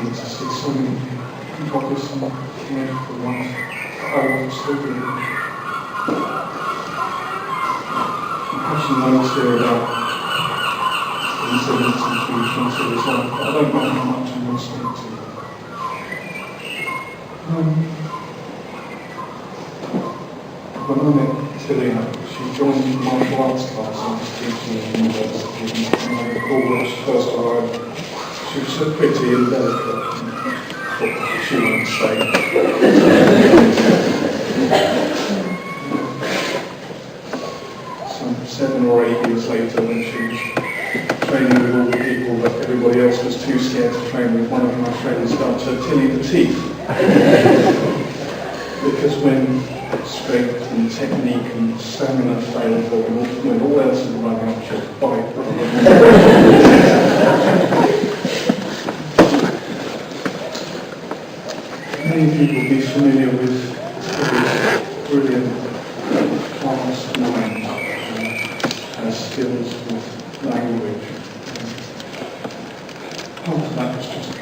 me to see so many godless and wonderful ones. I was still doing. I have some notes here about incidents and traditions of his life, but I don't know how much I'm listening to. When I met Tilly, she joined the martial arts class I was teaching at university, and I recall when she first arrived, she was so pretty and delicate, but she wouldn't say. Some 7 or 8 years later, when she was training with all the people that everybody else was too scared to train with, one of my friends started her Tilly the teeth. Because when strength and technique and stamina failed, when all else had run out, she would bite. Many people will be familiar with his brilliant, fast mind, has skills with language. Part of that was just the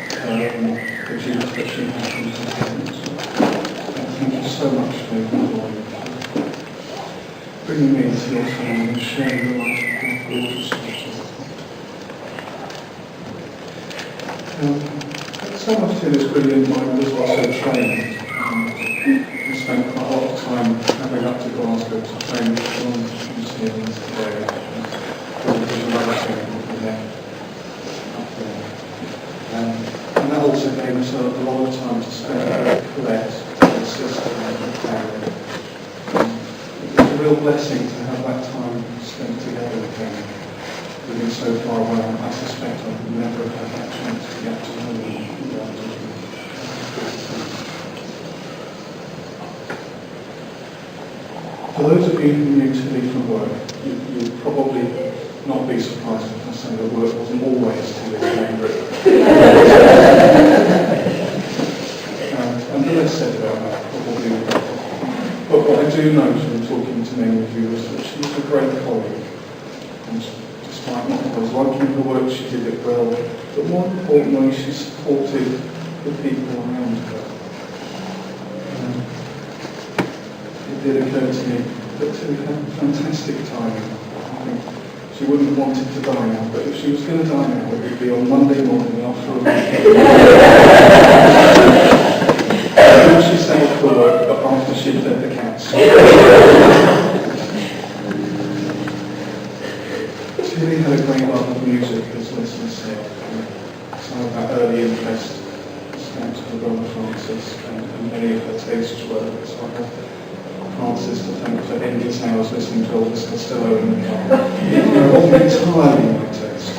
duties that she had from her parents. Thank you so much for bringing me into your family and sharing the life of my gorgeous daughter. So much to this brilliant mind was also trained. We spent quite a lot of time travelling up to Glasgow to train with John museums today. And that also gave us a lot of time to spend with Colette, her sister and her family. It was a real blessing to have that time spent together with them. Living so far away, I suspect I would never have had that chance to get to know them. For those of you who knew Tilly from work, you'll probably not be surprised if I say that work wasn't always Tilly's favourite. And the less said about that, probably the better. But what I do know from talking to many of you is that she was a great colleague. And despite not always liking the work, she did it well. But more importantly, she supported the people around her. It did occur to me that Tilly had fantastic timing. I think she wouldn't have wanted to die now, but if she was going to die now, it would be on Monday morning after a weekend. Not she set off for work, but after she'd fed the cats. Tilly had a great love of music, as Leslie said. Some of that early interest stems from Brother Francis, and many of her tastes were Francis to thank for endless hours listening to Elvis Costello in the car. They're all entirely my taste.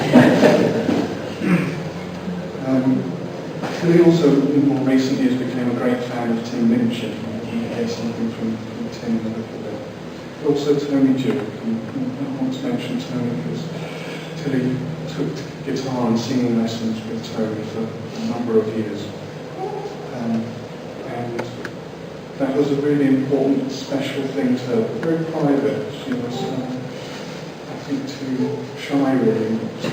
Tilly also, in more recent years, became a great fan of Tim Minchin. You hear something from Tim in a little bit. But also Tony Duke. And I want to mention Tony because Tilly took guitar and singing lessons with Tony for a number of years. And that was a really important, special thing to her, very private. She was, I think, too shy really to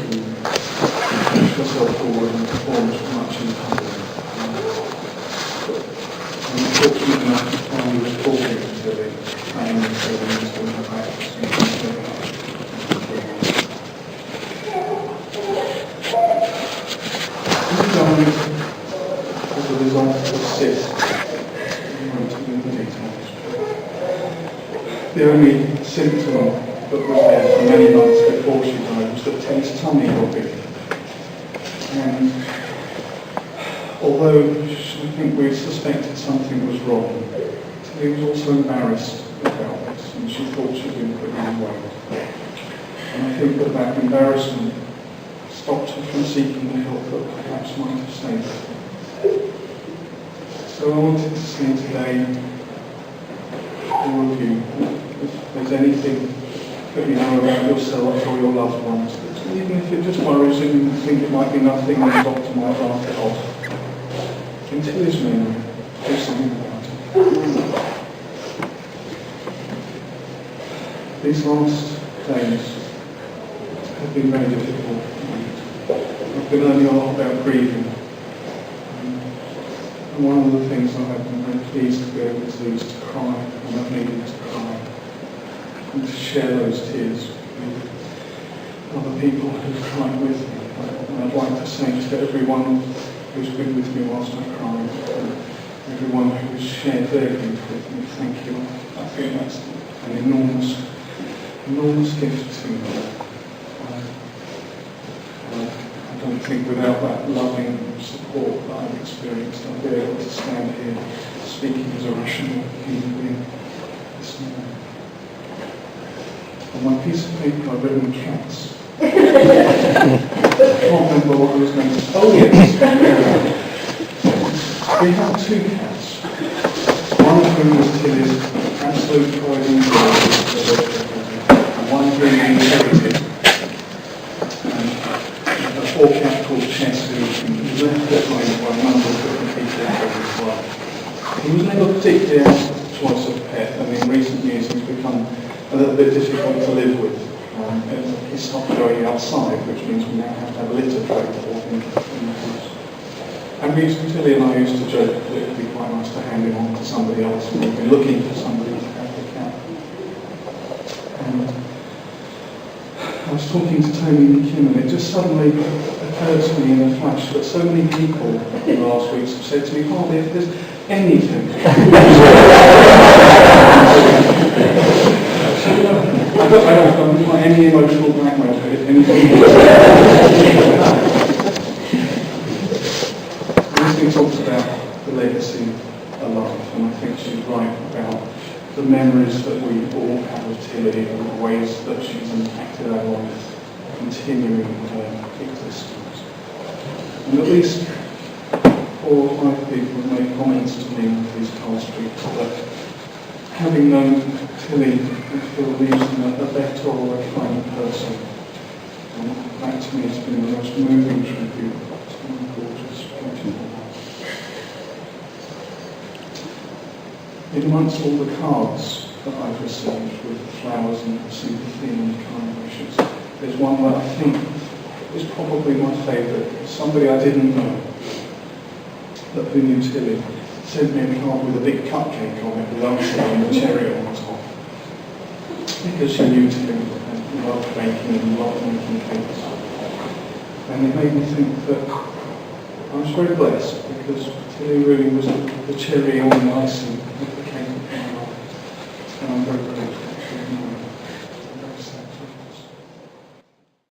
push herself forward and perform too much in public. I'm fortunate enough to find you recording Tilly, playing the films in her back. This died as a result of a cyst. The only symptom that was there for many months before she died was that Tilly's tummy got big. And although I think we suspected something was wrong, Tilly was also embarrassed about this, and she thought she'd been putting on weight. And I think that embarrassment stopped her from seeking the help that perhaps might have saved her. So I wanted to say today, all of you, if there's anything that you know about yourself or your loved ones, even if it just worries you and you think it might be nothing and the doctor might laugh it off, in Tilly's memory, do something about it. These last days have been very difficult. I've been learning a lot about grieving, And one of the things that I've been very pleased to be able to do is to cry when I've needed to cry, and to share those tears with other people who've cried with me. And I'd like to say to everyone who's been with me whilst I cried, and everyone who's shared their grief with me, thank you. I think that's an enormous gift to me. I don't think without that loving support that I've experienced, I'll be able to stand here speaking as a rational human being this morning. On my piece of paper I've written cats. I can't remember what I was going to say. Oh yes! We have two cats. One of whom was Tilly's absolute pride and joy, and one who we inherited. A poor cat called Chess, who was left behind by a number of different people as well. He was never particularly our choice of pet, and in recent years he's become a little bit difficult to live with. He stopped going outside, which means we now have to have a litter tray for him in the house. And Tilly and I used to joke that it would be quite nice to hand him on to somebody else, and we've been looking for somebody to have the cat. I was talking to Tony McKim, and it just suddenly occurred to me in a flash that so many people in the last weeks have said to me, Harvey, if there's anything I don't want any emotional blackmail to it, anything. Lucy talks about the legacy alive, and I think she's right about the memories that we all have of Tilly and the ways that she's impacted our life, continuing her existence. And at least 4 or 5 people have made comments to me these past weeks that having known Tilly, I feel leaves them a better or a kinder person. And that to me has been the most moving tribute to my daughter's beautiful life. In amongst all the cards that I've received with flowers and sympathy and kind wishes, there's one that I think is probably my favourite. Somebody I didn't know, that who knew Tilly, sent me a card with a big cupcake on it with icing and a cherry on top. Because she knew Tilly and loved baking and loved making cakes. And it made me think that I was very blessed because Tilly really was the cherry on the icing.